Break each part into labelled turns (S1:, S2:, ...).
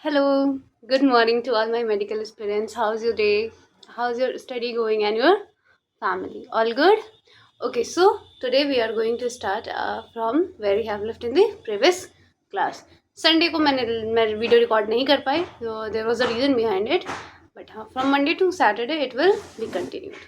S1: Hello, good morning to all my medical aspirants. How's your day? How's your study going and your family? All good? Okay, so today we are going to start from where we have left in the previous class. Sunday को मैं video record नहीं कर पाई, so there was a reason behind it. But हाँ, from Monday to Saturday it will be continued.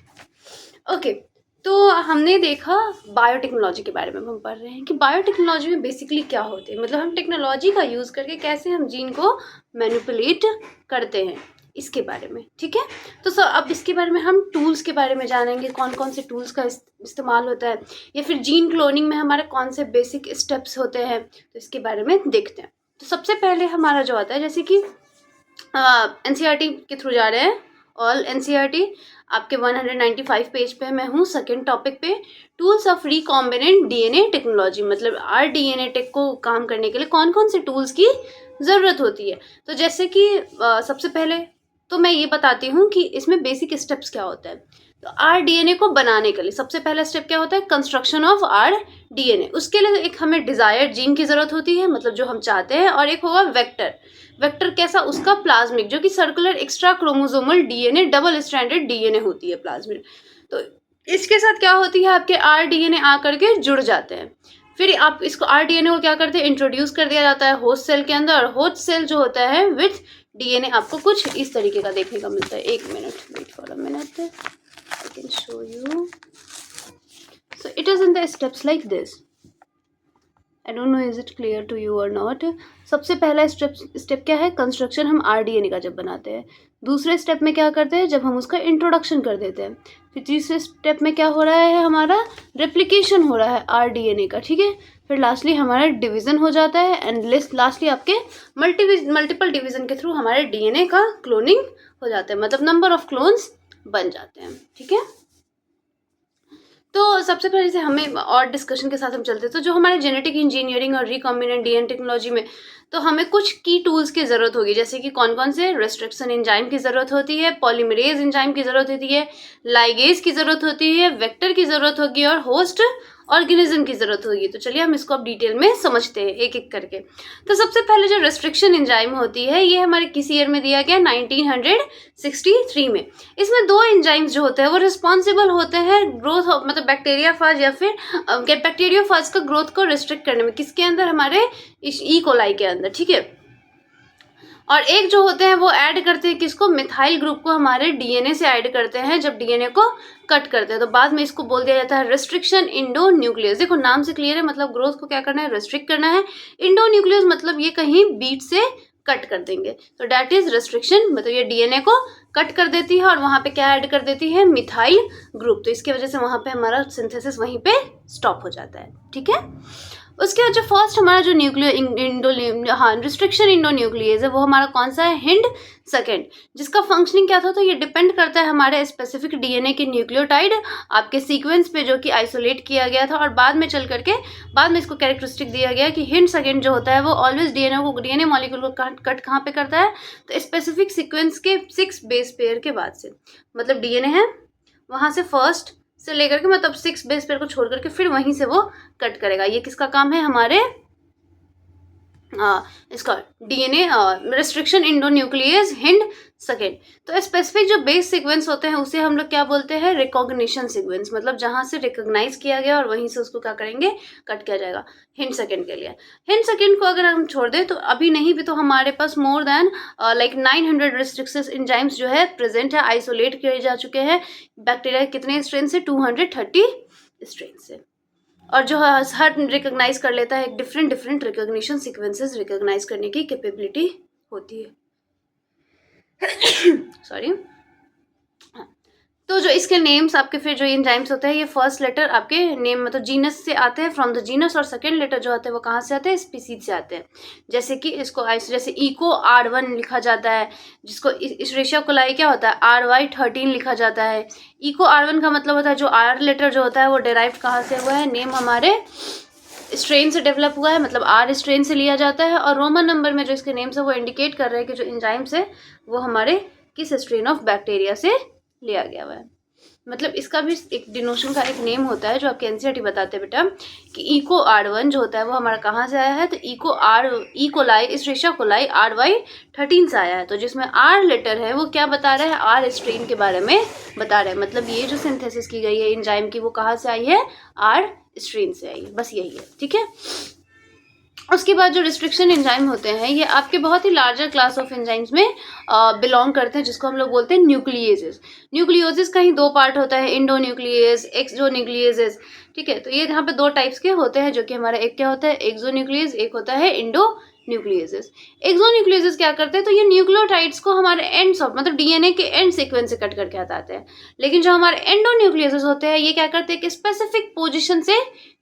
S1: Okay तो हमने देखा biotechnology के बारे में हम पढ़ रहे हैं कि बायोटेक्नोलॉजी में बेसिकली क्या होते हैं, मतलब हम टेक्नोलॉजी का यूज़ करके कैसे हम जीन को मैनिपुलेट करते हैं इसके बारे में। ठीक है, तो सर अब इसके बारे में हम टूल्स के बारे में जानेंगे, कौन कौन से टूल्स का इस्तेमाल होता है या फिर जीन क्लोनिंग में हमारे कौन से बेसिक स्टेप्स होते हैं, तो इसके बारे में देखते हैं। तो सबसे पहले हमारा जो आता है, जैसे कि एनसीईआरटी के थ्रू जा रहे हैं, ऑल एनसीईआरटी आपके 195 पेज पे मैं हूँ, सेकेंड टॉपिक पे tools of recombinant DNA technology, मतलब आरडीएनए टेक को काम करने के लिए कौन कौन से टूल्स की ज़रूरत होती है। तो जैसे कि सबसे पहले तो मैं ये बताती हूँ कि इसमें बेसिक स्टेप्स क्या होता है। तो आरडीएनए को बनाने के लिए सबसे पहला स्टेप क्या होता है, कंस्ट्रक्शन ऑफ आरडीएनए। उसके लिए एक हमें डिजायर्ड जीन की ज़रूरत होती है, मतलब जो हम चाहते हैं, और एक होगा वेक्टर। वेक्टर कैसा, उसका प्लाज्मिक, जो कि circular extra chromosomal DNA, double stranded DNA होती है प्लाज्मिक। तो इसके साथ क्या होती है, आपके आरडीएनए आकर के जुड़ जाते हैं। फिर आप इसको आरडीएनए को क्या करते हैं, इंट्रोड्यूस कर दिया जाता है होस्ट सेल के अंदर, और होस्ट सेल जो होता है विथ डीएनए आपको कुछ इस तरीके का देखने का मिलता है। एक minute, wait for a minute, I can show you. So it is in the steps like this. I don't know is it clear to you और नॉट। सबसे पहला स्टेप क्या है, कंस्ट्रक्शन हम आरडीएनए का जब बनाते हैं। दूसरे स्टेप में क्या करते हैं, जब हम उसका इंट्रोडक्शन कर देते हैं। फिर तीसरे स्टेप में क्या हो रहा है, हमारा रेप्लिकेशन हो रहा है आरडीएनए का। ठीक है, फिर लास्टली हमारा डिवीज़न हो जाता है, एंड लास्टली आपके मल्टीपल डिवीज़न के थ्रू हमारे डीएनए का क्लोनिंग हो जाता है, मतलब नंबर ऑफ क्लोन्स बन जाते हैं। ठीक है, तो सबसे पहले से हमें और डिस्कशन के साथ हम चलते हैं। तो जो हमारे जेनेटिक इंजीनियरिंग और रिकॉम्बिनेंट डीएनए टेक्नोलॉजी में तो हमें कुछ की टूल्स की ज़रूरत होगी, जैसे कि कौन कौन से, रेस्ट्रिक्शन एंजाइम की ज़रूरत होती है, पॉलीमरेज एंजाइम की ज़रूरत होती है, लाइगेज की ज़रूरत होती है, वेक्टर की ज़रूरत होगी, और होस्ट ऑर्गेनिज्म की ज़रूरत होगी। तो चलिए हम इसको अब डिटेल में समझते हैं एक एक करके। तो सबसे पहले जो रेस्ट्रिक्शन एंजाइम होती है, ये हमारे किस ईयर में दिया गया, 1963 में। इसमें दो एंजाइम्स जो होते हैं वो रिस्पॉन्सिबल होते हैं ग्रोथ, मतलब बैक्टीरियाफाज या फिर बैक्टीरियोफाज का ग्रोथ को रिस्ट्रिक्ट करने में। किसके अंदर, हमारे ई कोलाई के अंदर। ठीक है, और एक जो होते हैं वो ऐड करते हैं किसको, मिथाइल ग्रुप को हमारे डीएनए से ऐड करते हैं जब डीएनए को कट करते हैं। तो बाद में इसको बोल दिया जाता है रेस्ट्रिक्शन इंडोन्यूक्लियस। देखो नाम से क्लियर है, मतलब ग्रोथ को क्या करना है, रेस्ट्रिक्ट करना है। इंडोन्यूक्लियस मतलब ये कहीं बीच से कट कर देंगे, तो डैट इज रेस्ट्रिक्शन, मतलब ये डीएनए को कट कर देती है और वहाँ पे क्या ऐड कर देती है, मिथाइल ग्रुप। तो इसकी वजह से वहाँ पे हमारा सिंथेसिस वहीं पे स्टॉप हो जाता है। ठीक है, उसके बाद जो फर्स्ट हमारा जो रिस्ट्रिक्शन इंडोन्यूक्लियस है, वो हमारा कौन सा है, हिंड सेकेंड, जिसका फंक्शनिंग क्या था, तो ये डिपेंड करता है हमारे स्पेसिफिक डीएनए के न्यूक्लियोटाइड आपके सीक्वेंस पे, जो कि आइसोलेट किया गया था, और बाद में चल करके बाद में इसको कैरेक्टरिस्टिक दिया गया कि हिंड सेकेंड जो होता है वो ऑलवेज डीएनए मॉलिक्यूल को कट कहाँ पे करता है, तो स्पेसिफिक सीक्वेंस के 6 बेस पेयर के बाद से, मतलब डीएनए है वहाँ से फर्स्ट से लेकर के, मतलब 6 बेस पेयर को छोड़ करके फिर वहीं से वो कट करेगा। ये किसका काम है, हमारे इसका DNA restriction endonuclease hind second. तो स्पेसिफिक जो बेस सीक्वेंस होते हैं उसे हम लोग क्या बोलते हैं, रिकॉग्निशन सीक्वेंस, मतलब जहां से रिकॉग्नाइज किया गया और वहीं से उसको क्या करेंगे, कट किया जाएगा। हिंड सेकेंड के लिए, हिंड सेकेंड को अगर हम छोड़ दें तो अभी नहीं भी तो हमारे पास more than like 900 restriction enzymes जो है प्रेजेंट है, आइसोलेट किए जा चुके हैं बैक्टीरिया कितने स्ट्रेन से, 230 स्ट्रेन से। और जो हर रिकॉग्नाइज कर लेता है, एक डिफरेंट रिकॉग्निशन सीक्वेंसेस रिकॉग्नाइज करने की कैपेबिलिटी होती है। सॉरी। तो जो इसके नेम्स आपके फिर जो एंजाइम्स होते हैं, ये फर्स्ट लेटर आपके नेम मतलब जीनस से आते हैं, फ्रॉम द जीनस, और सेकंड लेटर जो आते हैं वो कहाँ से आते हैं, स्पीसीज से आते हैं। जैसे कि इसको जैसे इको R1 लिखा जाता है, जिसको इशरेशिया कोलाई क्या होता है, RY13 लिखा जाता है। इको R1 का मतलब होता है जो R लेटर जो होता है वो डेराइव कहाँ से हुआ है, नेम हमारे स्ट्रेन से डेवलप हुआ है, मतलब R स्ट्रेन से लिया जाता है। और रोमन नंबर में जो इसके नेम्स है वो इंडिकेट कर रहे हैं कि जो एंजाइम्स है वो हमारे किस स्ट्रेन ऑफ बैक्टीरिया से लिया गया हुआ है। मतलब इसका भी एक डिनोशन का एक नेम होता है जो आपके एनसीईआरटी बताते हैं बेटा, कि इको R1 जो होता है वो हमारा कहाँ से आया है, तो इकोलाई इस्ट्रेशिया कोलाई RY13 से आया है। तो जिसमें R लेटर है वो क्या बता रहा है, R स्ट्रेन के बारे में बता रहा है। मतलब ये जो सिंथेसिस की गई है एंजाइम की वो कहाँ से आई है, R स्ट्रेन से आई है। बस यही है, ठीक है। उसके बाद जो रिस्ट्रिक्शन एंजाइम होते हैं ये आपके बहुत ही लार्जर क्लास ऑफ एंजाइम्स में बिलोंग करते हैं, जिसको हम लोग बोलते हैं न्यूक्लियेजेस। न्यूक्लियोसिस का ही दो पार्ट होता है, इंडोन्यूक्लियेज, एक्सोन्यूक्लियेजेस, ठीक है। तो ये यहाँ पे दो टाइप्स के होते हैं, जो कि हमारा एक क्या होता है एक्सोन्यूक्लियेज, एक होता है इंडोन्यूक्लियेजेस। एक्सोन्यूक्लियेजेस क्या करते हैं, तो ये न्यूक्लियोटाइड्स को हमारे एंड्स ऑफ मतलब डीएनए के एंड सीक्वेंस से कट करके हटाते हैं। लेकिन जो हमारे एंडोन्यूक्लियेजेस होते हैं ये क्या करते हैं कि स्पेसिफिक पोजिशन से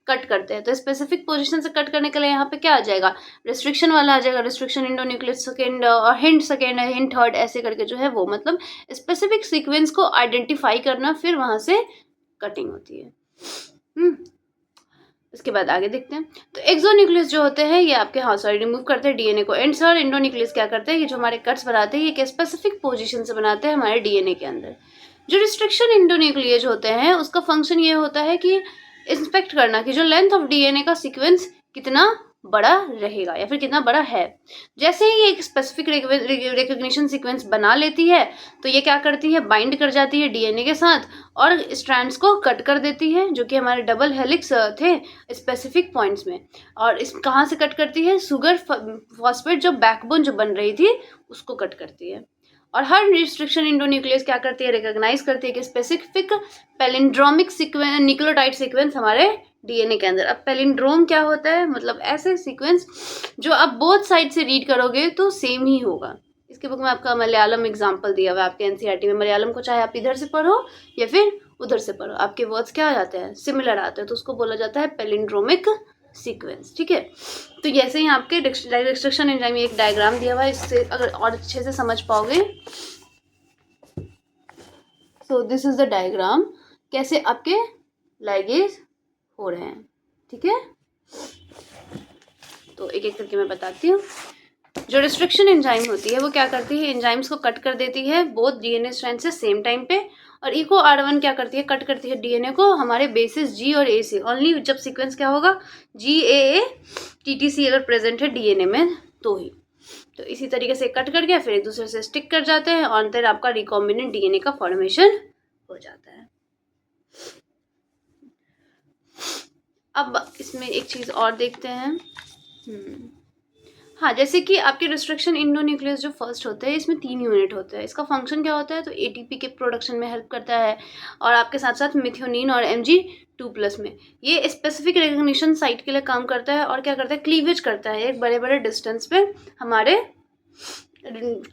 S1: कट करते हैं। तो स्पेसिफिक पोजीशन से कट करने के लिए यहाँ पे क्या आ जाएगा, रिस्ट्रिक्शन वाला आ जाएगा, रिस्ट्रिक्शन इंडोन्यूक्लियस सेकेंड और हिंट सेकेंड हिंट थर्ड ऐसे करके जो है वो मतलब स्पेसिफिक सीक्वेंस को आइडेंटिफाई करना, फिर वहां से कटिंग होती है। इसके बाद आगे देखते हैं। तो एक्सोन्यूक्लियस जो होते हैं ये आपके रिमूव करते हैं डीएनए को एंड सर इंडोन्यूक्लियस क्या करते हैं, ये जो हमारे कट्स बनाते हैं ये एक स्पेसिफिक पोजीशन से बनाते हैं हमारे डीएनए के अंदर। जो रिस्ट्रिक्शन इंडोन्यूक्लियस होते हैं उसका फंक्शन ये होता है कि इंस्पेक्ट करना कि जो लेंथ ऑफ डीएनए का सीक्वेंस कितना बड़ा रहेगा या फिर कितना बड़ा है। जैसे ही ये एक स्पेसिफिक रिकग्निशन सीक्वेंस बना लेती है तो ये क्या करती है, बाइंड कर जाती है डीएनए के साथ और स्ट्रैंड्स को कट कर देती है, जो कि हमारे डबल हेलिक्स थे स्पेसिफिक पॉइंट्स में। और इस कहाँ से कट करती है, शुगर फॉस्फेट जो बैकबोन जो बन रही थी उसको कट करती है। और हर रिस्ट्रिक्शन इंडोन्यूक्लियस क्या करती है, रिकॉग्नाइज करती है कि specific palindromic sequence nucleotide sequence हमारे डीएनए के अंदर। अब पैलिंड्रोम क्या होता है, मतलब ऐसे सीक्वेंस जो आप बोथ साइड से रीड करोगे तो सेम ही होगा। इसके बुक में आपका मलयालम एग्जाम्पल दिया हुआ है आपके एनसीईआरटी में। मलयालम को चाहे आप इधर से पढ़ो या फिर उधर से पढ़ो, आपके वर्ड्स क्या आ जाते हैं, सिमिलर आते हैं, तो उसको बोला जाता है पैलिंड्रोमिक सीक्वेंस, ठीक है। तो जैसे ही आपके रिस्ट्रिक्शन एंजाइम में एक डायग्राम दिया हुआ है, इससे अगर और अच्छे से समझ पाओगे। So this is the diagram, कैसे आपके लाइगेज हो रहे हैं, ठीक है। तो एक एक करके मैं बताती हूँ। जो रिस्ट्रिक्शन एंजाइम होती है वो क्या करती है, एंजाइम्स को कट कर देती है बोथ डीएनए स्ट्रैंड से सेम टाइम पे। और इको R1 क्या करती है, कट करती है डीएनए को हमारे बेसिस G और A से, ओनली जब सीक्वेंस क्या होगा GAA TTC अगर प्रेजेंट है डीएनए में तो ही। तो इसी तरीके से कट करके फिर एक दूसरे से स्टिक कर जाते हैं और फिर आपका रिकॉम्बिनेंट डीएनए का फॉर्मेशन हो जाता है। अब इसमें एक चीज़ और देखते हैं। हाँ, जैसे कि आपके रिस्ट्रिक्शन इंडोन्यूक्लियस जो फर्स्ट होते हैं इसमें 3 यूनिट होते हैं। इसका फंक्शन क्या होता है, तो एटीपी के प्रोडक्शन में हेल्प करता है और आपके साथ साथ मिथ्योनिन और Mg2+ में ये स्पेसिफिक रिकग्निशन साइट के लिए काम करता है। और क्या करता है, क्लीवेज करता है, एक बड़े बड़े डिस्टेंस पे हमारे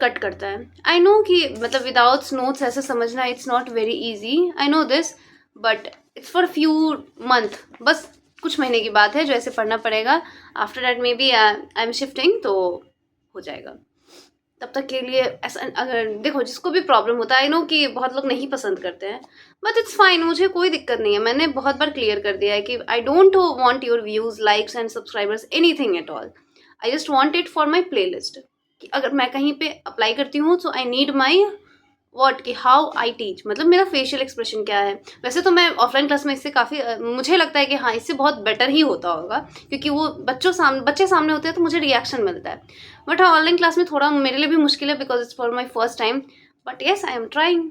S1: कट करता है। आई नो कि मतलब विदाउट नोट्स ऐसे समझना it's not very easy, I know this, but it's for few month, बस कुछ महीने की बात है जो ऐसे पढ़ना पड़ेगा। After that may be I am shifting तो हो जाएगा। तब तक के लिए ऐसा अगर देखो जिसको भी प्रॉब्लम होता है, आई नो कि बहुत लोग नहीं पसंद करते हैं बट इट्स फाइन, मुझे कोई दिक्कत नहीं है। मैंने बहुत बार क्लियर कर दिया है कि I don't want your views likes and subscribers anything at all, I just want it for my play list. कि अगर मैं कहीं पे अप्लाई करती हूँ तो आई नीड माई वॉट कि हाउ आई टीच, मतलब मेरा फेशियल एक्सप्रेशन क्या है। वैसे तो मैं ऑफलाइन क्लास में इससे काफ़ी मुझे लगता है कि हाँ इससे बहुत बेटर ही होता होगा, क्योंकि वो बच्चे सामने होते हैं तो मुझे रिएक्शन मिलता है। बट हाँ ऑनलाइन क्लास में थोड़ा मेरे लिए भी मुश्किल है because it's for my first time, but yes I am trying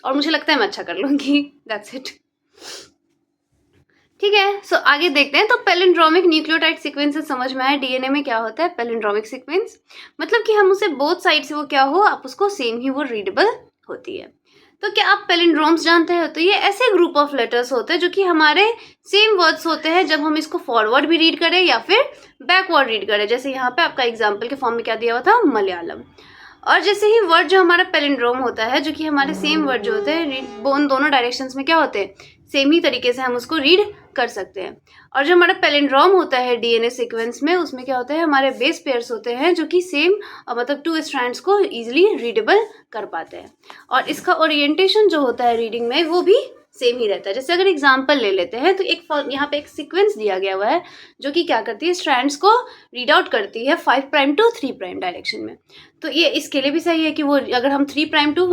S1: और मुझे लगता है मैं अच्छा कर लूँगी, दैट्स इट, ठीक है। सो आगे देखते हैं। तो पैलिंड्रोमिक न्यूक्लियोटाइड सीक्वेंस से समझ में आया डीएनए में क्या होता है पैलिंड्रोमिक सीक्वेंस, मतलब कि हम उसे बोथ साइड से वो क्या हो आप उसको सेम ही वो रीडेबल होती है। तो क्या आप पैलिंड्रोम्स जानते हैं, तो ये ऐसे ग्रुप ऑफ लेटर्स होते हैं जो कि हमारे सेम वर्ड्स होते हैं जब हम इसको फॉरवर्ड भी रीड करें या फिर बैकवर्ड रीड करें। जैसे यहाँ पे आपका एग्जाम्पल के फॉर्म में क्या दिया हुआ था, मलयालम। और जैसे ही वर्ड जो हमारा पैलिंड्रोम होता है, जो कि हमारे सेम वर्ड जो होते हैं दोनों डायरेक्शंस में क्या होते हैं, सेम ही तरीके से हम उसको रीड कर सकते हैं। और जो हमारा पैलिंड्रोम होता है डीएनए सीक्वेंस में, उसमें क्या होता है हमारे बेस पेयर्स होते हैं जो कि सेम मतलब 2 स्ट्रैंड्स को इजीली रीडेबल कर पाते हैं। और इसका ओरिएंटेशन जो होता है रीडिंग में वो भी सेम ही रहता है। जैसे अगर एग्जांपल ले लेते हैं तो यहाँ पे एक सीक्वेंस दिया गया हुआ है जो कि क्या करती है, स्ट्रैंड्स को रीड आउट करती है 5 प्राइम टू 3 प्राइम डायरेक्शन में। तो ये इसके लिए भी सही है कि वो अगर हम 3 प्राइम टू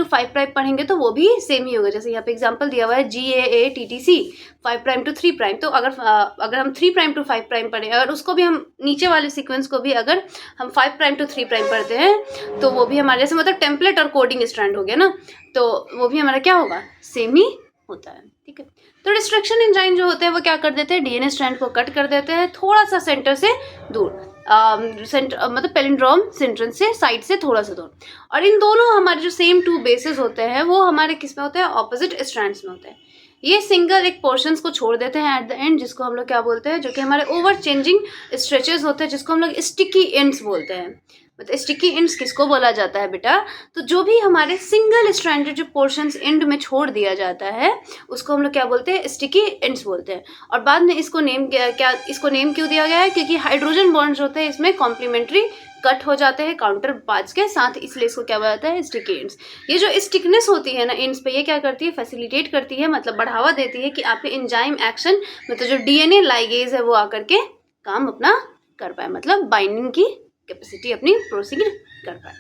S1: 5 प्राइम पढ़ेंगे तो वो भी सेम ही होगा। जैसे यहाँ पे एग्जांपल दिया हुआ है GAATTC 5 प्राइम टू 3 प्राइम, तो अगर हम 3 प्राइम टू 5 प्राइम पढ़ें, अगर उसको भी हम नीचे वाले सीक्वेंस को भी अगर हम 5 प्राइम टू 3 प्राइम पढ़ते हैं तो वो भी हमारे जैसे मतलब टेम्पलेट और कोडिंग स्ट्रैंड हो गया ना, तो वो भी हमारा क्या होगा, सेम ही होता है। ठीक है, तो रिस्ट्रिक्शन एंजाइम जो होते हैं वो क्या कर देते हैं, डीएनए स्ट्रैंड को कट कर देते हैं थोड़ा सा सेंटर से दूर, मतलब पैलिंड्रोम सेंट्रल से साइड से थोड़ा सा दूर। और इन दोनों हमारे जो सेम 2 बेसेस होते हैं वो हमारे किस में होते हैं, ऑपोजिट स्ट्रैंड्स में होते हैं। ये सिंगल एक पोर्शंस को छोड़ देते हैं एट द एंड, जिसको हम लोग क्या बोलते हैं, जो कि हमारे ओवर चेंजिंग स्ट्रेचेस होते हैं, जिसको हम लोग स्टिकी एंड्स बोलते हैं। मतलब स्टिकी एंड्स किसको बोला जाता है बेटा, तो जो भी हमारे सिंगल स्ट्रैंडेड जो पोर्शंस एंड में छोड़ दिया जाता है उसको हम लोग क्या बोलते हैं, स्टिकी एंड्स बोलते हैं। और बाद में इसको नेम क्यों दिया गया है, क्योंकि हाइड्रोजन बॉन्ड्स होते हैं इसमें कॉम्प्लीमेंट्री कट हो जाते हैं काउंटर पार्ट्स के साथ, इसलिए इसको क्या बोला जाता है, स्टिकी एंड्स। ये जो स्टिकनेस होती है ना एंड्स पे, ये क्या करती है, फैसिलिटेट करती है, मतलब बढ़ावा देती है कि आपके एंजाइम एक्शन, मतलब जो डीएनए लाइगेज है वो आकर के काम अपना कर पाए, मतलब बाइंडिंग की कैपेसिटी अपनी प्रोसीड कर पाए।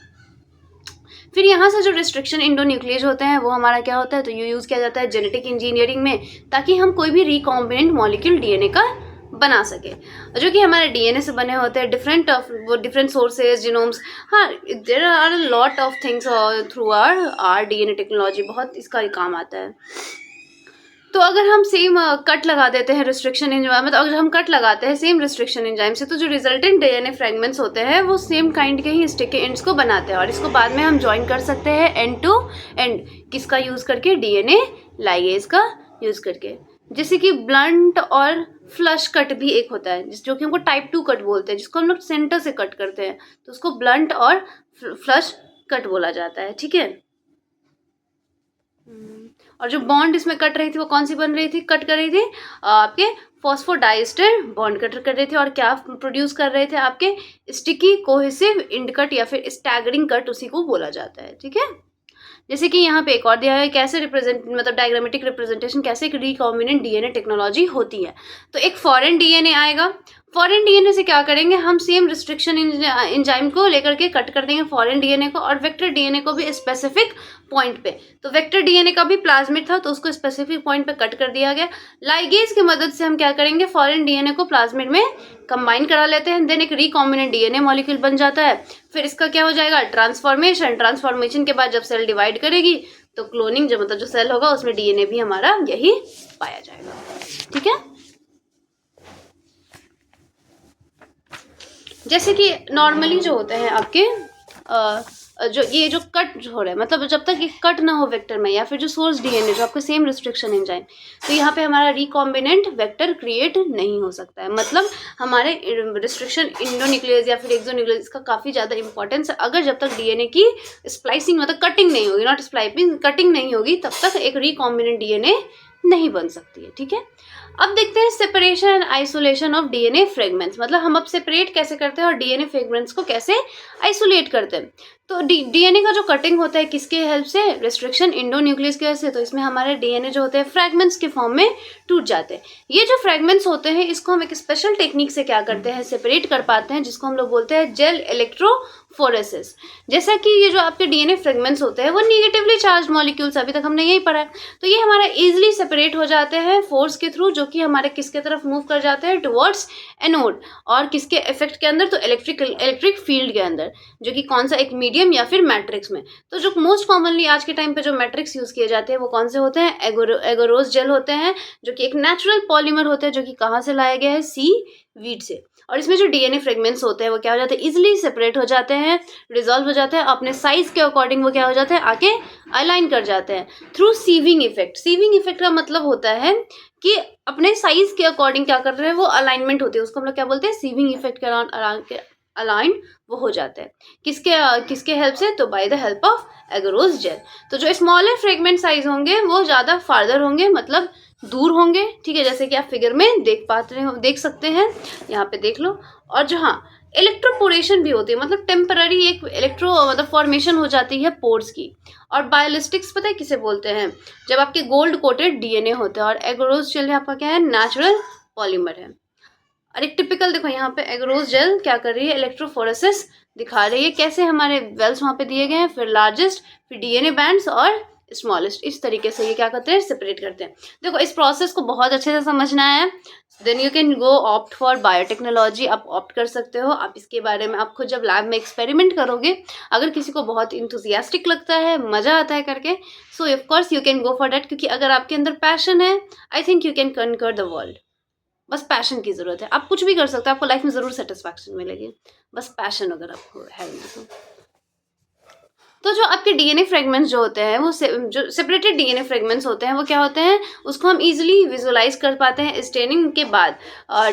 S1: फिर यहाँ से जो रिस्ट्रिक्शन इंडोन्यूक्लियेज होते हैं वो हमारा क्या होता है, तो ये यूज़ किया जाता है जेनेटिक इंजीनियरिंग में, ताकि हम कोई भी रिकॉम्बिनेंट मॉलिक्यूल डीएनए का बना सके, जो कि हमारे डीएनए से बने होते हैं डिफरेंट सोर्सेज, जीनोम्स। हाँ, there are a lot of things through R DNA technology, बहुत इसका काम आता है। तो अगर हम सेम कट लगा देते हैं रिस्ट्रिक्शन एंजाइम, मतलब अगर हम कट लगाते हैं सेम रिस्ट्रिक्शन एंजाइम से, तो जो रिजल्टेंट डीएनए फ्रेगमेंट्स होते हैं वो सेम काइंड के ही स्टिकी एंड्स को बनाते हैं, और इसको बाद में हम ज्वाइन कर सकते हैं एंड टू एंड, किसका यूज़ करके, डीएनए लाइगेज का यूज़ करके। जैसे कि ब्लंट और फ्लश कट भी एक होता है जो कि हमको टाइप 2 कट बोलते हैं, जिसको हम लोग सेंटर से कट करते हैं, तो उसको ब्लंट और फ्लश कट बोला जाता है। ठीक है, और जो बॉन्ड इसमें कट रही थी वो कौन सी बन रही थी, कट कर रही थी आपके फॉस्फोडाइस्टर बॉन्ड कट कर रहे थे, और क्या प्रोड्यूस कर रहे थे, आपके स्टिकी कोहेसिव इंड कट या फिर स्टैगरिंग कट, उसी को बोला जाता है। ठीक है, जैसे कि यहाँ पे एक और दिया है, कैसे रिप्रेजेंट, मतलब डायग्रामेटिक रिप्रेजेंटेशन कैसे एक रिकॉम्बिनेंट डीएनए टेक्नोलॉजी होती है। तो एक फॉरेन डीएनए आएगा, फॉरेन डीएनए से क्या करेंगे, हम सेम रिस्ट्रिक्शन एंजाइम को लेकर के कट कर देंगे फॉरेन डीएनए को, और वेक्टर डीएनए को भी स्पेसिफिक पॉइंट पे। तो वेक्टर डीएनए का भी प्लाज्मिड था तो उसको स्पेसिफिक पॉइंट पे कट कर दिया गया। लाइगेज की मदद से हम क्या करेंगे, फॉरेन डीएनए को प्लाज्मिड में कंबाइन करा लेते हैं, देन एक रिकॉम्बिनेंट डीएनए मॉलिक्यूल बन जाता है। फिर इसका क्या हो जाएगा, ट्रांसफॉर्मेशन के बाद जब सेल डिवाइड करेगी तो क्लोनिंग, जो मतलब जो सेल होगा उसमें डीएनए भी हमारा यही पाया जाएगा। ठीक है, जैसे कि नॉर्मली जो होते हैं आपके जो कट हो रहा है, मतलब जब तक ये कट ना हो वेक्टर में, या फिर जो सोर्स डीएनए जो आपका सेम रिस्ट्रिक्शन एंजाइम, तो यहाँ पे हमारा रिकॉम्बिनेंट वेक्टर क्रिएट नहीं हो सकता है। मतलब हमारे रिस्ट्रिक्शन इंडोन्यूक्लियस या फिर एक्सोन्यूक्लियस, इसका काफ़ी ज़्यादा इंपॉर्टेंस है। अगर जब तक डीएनए की स्प्लाइसिंग, मतलब कटिंग नहीं होगी, नॉट स्प्लाइसिंग, कटिंग नहीं होगी, तब तक एक रिकॉम्बिनेंट डीएनए नहीं बन सकती है। ठीक है, अब देखते हैं separation and isolation of DNA fragments, मतलब हम अब सेपरेट कैसे करते हैं और डीएनए फ्रेगमेंट्स को कैसे आइसोलेट करते हैं। तो डीएनए का जो कटिंग होता है किसके हेल्प से, रिस्ट्रिक्शन इंडोन्यूक्लियस की वजह से। तो इसमें हमारे डीएनए जो होते हैं फ्रेगमेंट्स के फॉर्म में टूट जाते हैं। ये जो फ्रेगमेंट्स होते हैं इसको हम एक स्पेशल टेक्निक से क्या करते हैं, सेपरेट कर पाते हैं, जिसको हम लोग बोलते हैं जेल इलेक्ट्रोफोरेसिस। जैसा कि ये जो आपके डीएनए फ्रेगमेंट्स होते हैं वो निगेटिवली चार्ज मॉलिक्यूल्स, अभी तक हमने यही पढ़ा है, तो ये हमारा इजिली सेपरेट हो जाते हैं फोर्स के थ्रू, जो कि हमारे किसके तरफ मूव कर जाते हैं, टुवर्ड्स एनोड, और किसके इफेक्ट के अंदर, तो इलेक्ट्रिक फील्ड के अंदर, जो कि कौन सा, एक मीडियम या फिर मैट्रिक्स में। तो जो मोस्ट कॉमनली आज के टाइम पे जो मैट्रिक्स यूज किए जाते हैं वो कौन से होते हैं, एगोरोस जेल होते हैं, जो कि एक नेचुरल पॉलीमर होते हैं, जो कि कहाँ से लाया गया है, सीवीड से। और इसमें जो डीएनए फ्रेगमेंट्स होते हैं वो क्या हो जाते हैं, इजिली सेपरेट हो जाते हैं, रिजॉल्व हो जाते हैं, अपने साइज के अकॉर्डिंग वो क्या हो जाते हैं, आके अलाइन कर जाते हैं through sieving effect. Sieving effect का मतलब होता है कि अपने साइज के अकॉर्डिंग क्या कर रहे हैं, वो अलाइनमेंट होती है, उसको हम लोग क्या बोलते हैं, सीविंग इफेक्ट के अलाइन वो हो जाते हैं। किसके हेल्प से, तो by the help of agarose gel. तो जो स्मॉलर फ्रेगमेंट साइज होंगे वो ज़्यादा फार्दर होंगे, मतलब दूर होंगे, ठीक है, जैसे कि आप फिगर में देख सकते हैं, यहाँ पे देख लो। और जहाँ इलेक्ट्रोपोरेशन भी होती है, मतलब टेम्पररी एक मतलब फॉर्मेशन हो जाती है पोर्स की। और बायोलिस्टिक्स पता है किसे बोलते हैं, जब आपके गोल्ड कोटेड डीएनए होते हैं। और एगरोस जेल आपका क्या है, नेचुरल पॉलीमर है। और एक टिपिकल देखो यहाँ पे एगरोस जेल क्या कर रही है, इलेक्ट्रोफोरेसिस दिखा रही है, कैसे हमारे वेल्स वहाँ पे दिए गए हैं, फिर लार्जेस्ट, फिर डीएनए बैंड्स और स्मॉलेस्ट, इस तरीके से ये क्या करते हैं, सेपरेट करते हैं। देखो इस प्रोसेस को बहुत अच्छे से समझना है, then you can go opt for biotechnology, आप ऑप्ट कर सकते हो। आप इसके बारे में आप खुद जब लैब में एक्सपेरिमेंट करोगे, अगर किसी को बहुत इंथुजियास्टिक लगता है, मजा आता है करके, सो of course you can go for that, क्योंकि अगर आपके अंदर पैशन है, I think you can conquer the world. बस पैशन की ज़रूरत है, आप कुछ भी कर सकते हो, आपको लाइफ में ज़रूर सेटिस्फैक्शन मिलेगी, बस पैशन अगर आपको है तो जो आपके डीएनए फ्रेगमेंट्स जो होते हैं, वो जो सेपरेटेड डीएनए फ्रेगमेंट्स होते हैं, वो क्या होते हैं, उसको हम इजीली विजुअलाइज कर पाते हैं स्टेनिंग के बाद।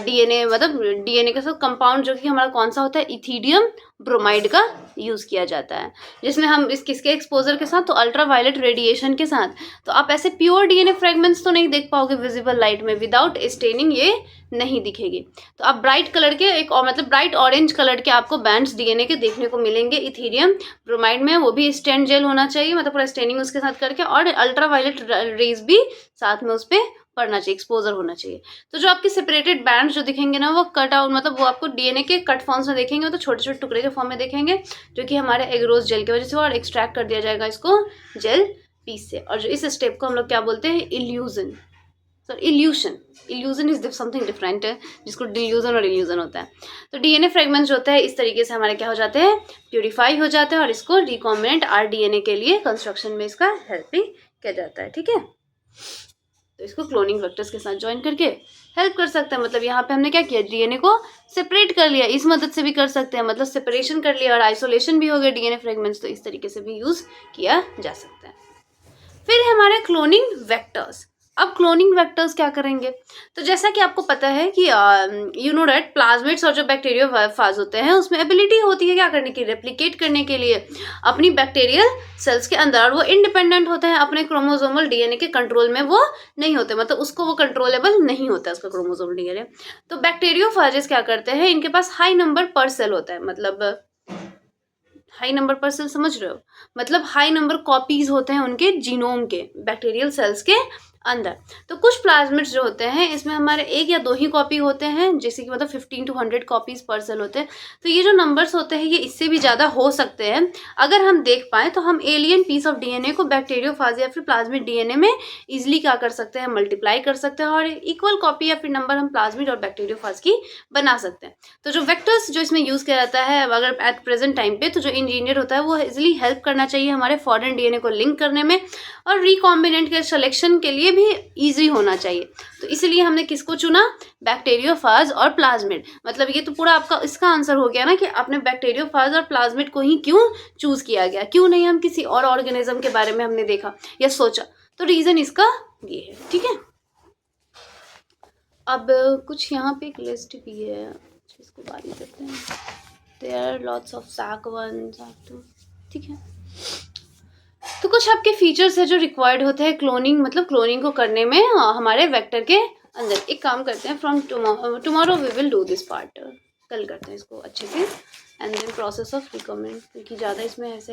S1: डीएनए मतलब डीएनए का सब कंपाउंड जो कि हमारा कौन सा होता है, इथीडियम ब्रोमाइड का यूज़ किया जाता है, जिसमें हम किसके एक्सपोजर के साथ, तो अल्ट्रा वायलेट रेडिएशन के साथ। तो आप ऐसे प्योर डीएनए फ्रेगमेंट्स तो नहीं देख पाओगे विजिबल लाइट में, विदाउट स्टेनिंग ये नहीं दिखेगी। तो आप ब्राइट कलर के एक और मतलब ब्राइट ऑरेंज कलर के आपको बैंड्स डीएनए के देखने को मिलेंगे इथीरियम ब्रोमाइड में, वो भी स्टेन जेल होना चाहिए, मतलब पूरा स्टेनिंग उसके साथ करके, और अल्ट्रा वायलेट रेज भी साथ में उस पर पड़ना चाहिए, एक्सपोजर होना चाहिए। तो जो आपके सेपरेटेड बैंड्स जो दिखेंगे ना, वो कट आउट मतलब वो आपको डीएनए के कट फॉर्म्स में देखेंगे, तो छोटे छोटे टुकड़े के फॉर्म में देखेंगे, जो कि हमारे एगरोस जेल की वजह से, और एक्सट्रैक्ट कर दिया जाएगा इसको जेल पीस से। और जो इस स्टेप को हम लोग क्या बोलते हैं, illusion, illusion is something different है, जिसको डिल्यूजन और इल्यूजन होता है। तो डीएनए फ्रेगमेंट्स जो होता है इस तरीके से हमारे क्या हो जाते हैं, प्यूरिफाई हो जाते हैं, और इसको रिकॉम्बिनेंट आरडीएनए के लिए कंस्ट्रक्शन में इसका हेल्प भी किया जाता है, ठीक है। तो इसको क्लोनिंग वेक्टर्स के साथ ज्वाइन करके हेल्प कर सकते हैं। मतलब यहाँ पे हमने क्या किया, डीएनए को सेपरेट कर लिया, इस मदद से भी कर सकते हैं, मतलब सेपरेशन कर लिया और आइसोलेशन भी हो गया डीएनए फ्रेगमेंट्स, तो इस तरीके से भी यूज किया जा सकता है। फिर हमारे क्लोनिंग वेक्टर्स। अब क्लोनिंग वेक्टर्स क्या करेंगे, तो जैसा कि आपको पता है कि यू नो डेट प्लाज्मिड्स और जो बैक्टीरियोफाज होते हैं, उसमें एबिलिटी होती है क्या करने की, रेप्लिकेट करने के लिए अपनी बैक्टीरियल सेल्स के अंदर, और वो इंडिपेंडेंट होते हैं अपने क्रोमोसोमल डीएनए के कंट्रोल में, वो नहीं होते, मतलब उसको वो कंट्रोलेबल नहीं होता है उसका क्रोमोसोमल डीएनए। तो बैक्टीरियोफाजेस क्या करते हैं, इनके पास हाई नंबर पर सेल होता है, मतलब हाई नंबर पर सेल समझ रहे हो, मतलब हाई नंबर कॉपीज होते हैं उनके जीनोम के बैक्टीरियल सेल्स के अंदर। तो कुछ प्लाज्मिड्स जो होते हैं इसमें हमारे एक या दो ही कॉपी होते हैं, जैसे कि मतलब 15 to 100 कॉपीज पर सेल होते हैं। तो ये जो नंबर्स होते हैं ये इससे भी ज़्यादा हो सकते हैं। अगर हम देख पाएँ तो हम एलियन पीस ऑफ डीएनए को बैक्टीरियोफाज या फिर प्लाज्मिड डीएनए में इजिली क्या कर सकते हैं, मल्टीप्लाई कर सकते हैं, और इक्वल कॉपी या फिर नंबर हम प्लाज्मिड और बैक्टीरियोफाज की बना सकते हैं। तो जो वेक्टर्स जो इसमें यूज़ किया जाता है अगर एट प्रेजेंट टाइम पे, तो जो इंजीनियर होता है वो इजिली हेल्प करना चाहिए हमारे फॉरेन डीएनए को लिंक करने में, और रिकॉम्बिनेंट के सिलेक्शन के लिए भी ईजी होना चाहिए। तो इसलिए हमने किसको चुना, बैक्टीरियोफाज और प्लाज्मिड। मतलब ये तो पूरा आपका इसका आंसर हो गया ना कि आपने बैक्टीरियोफाज और प्लाज्मिड को ही क्यों चूज किया गया, क्यों नहीं हम किसी और ऑर्गेनिज्म के बारे में हमने देखा या सोचा। तो रीजन इसका ये है, ठीक है। अब कुछ यहाँ पे एक लिस्ट भी है, इसको बाद में करते हैं। There are lots of sac 1 sac 2, ठीक है। तो कुछ आपके फीचर्स है जो रिक्वायर्ड होते हैं क्लोनिंग, मतलब क्लोनिंग को करने में हमारे वेक्टर के अंदर। एक काम करते हैं, from tomorrow we will do this part, कल करते हैं इसको अच्छे से, and then process of recombinant, क्योंकि ज़्यादा इसमें ऐसे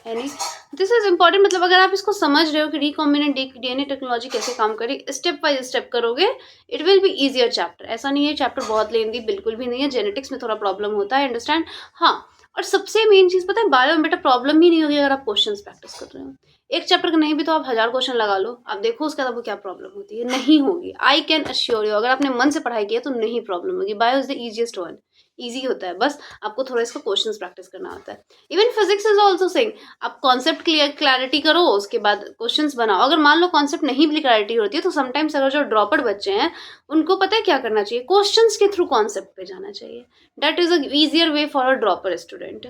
S1: है नहीं। दिस इज इम्पॉर्टेंट, मतलब अगर आप इसको समझ रहे हो कि रिकॉम्बिनेंट डीएनए टेक्नोलॉजी कैसे काम करे, स्टेप बाय स्टेप करोगे, it will be easier chapter. ऐसा नहीं है चैप्टर बहुत लेंदी, बिल्कुल भी नहीं है। जेनेटिक्स में थोड़ा प्रॉब्लम होता है, अंडरस्टैंड। हाँ, और सबसे मेन चीज़ पता है, बायो में बेटा प्रॉब्लम ही नहीं होगी अगर आप क्वेश्चंस प्रैक्टिस कर रहे हो। एक चैप्टर का नहीं भी तो आप 1000 क्वेश्चन लगा लो, आप देखो उसके बाद वो क्या प्रॉब्लम होती है, नहीं होगी। आई कैन अश्योर यू, अगर आपने मन से पढ़ाई किया तो नहीं प्रॉब्लम होगी। Bio is the easiest one, easy होता है, बस आपको थोड़ा इसका क्वेश्चंस प्रैक्टिस करना होता है। Even physics is also same, आप कॉन्सेप्ट क्लैरिटी करो, उसके बाद क्वेश्चंस बनाओ। अगर मान लो कॉन्सेप्ट नहीं भी क्लैरिटी होती है तो समटाइम्स अगर जो ड्रॉपर बच्चे हैं उनको पता है क्या करना चाहिए, क्वेश्चंस के थ्रू कॉन्सेप्ट पे जाना चाहिए। That is a easier way for a dropper student,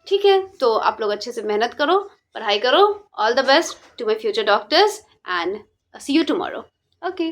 S1: ठीक है। तो आप लोग अच्छे से मेहनत करो, पढ़ाई करो। All the best to my future doctors and see you tomorrow, okay.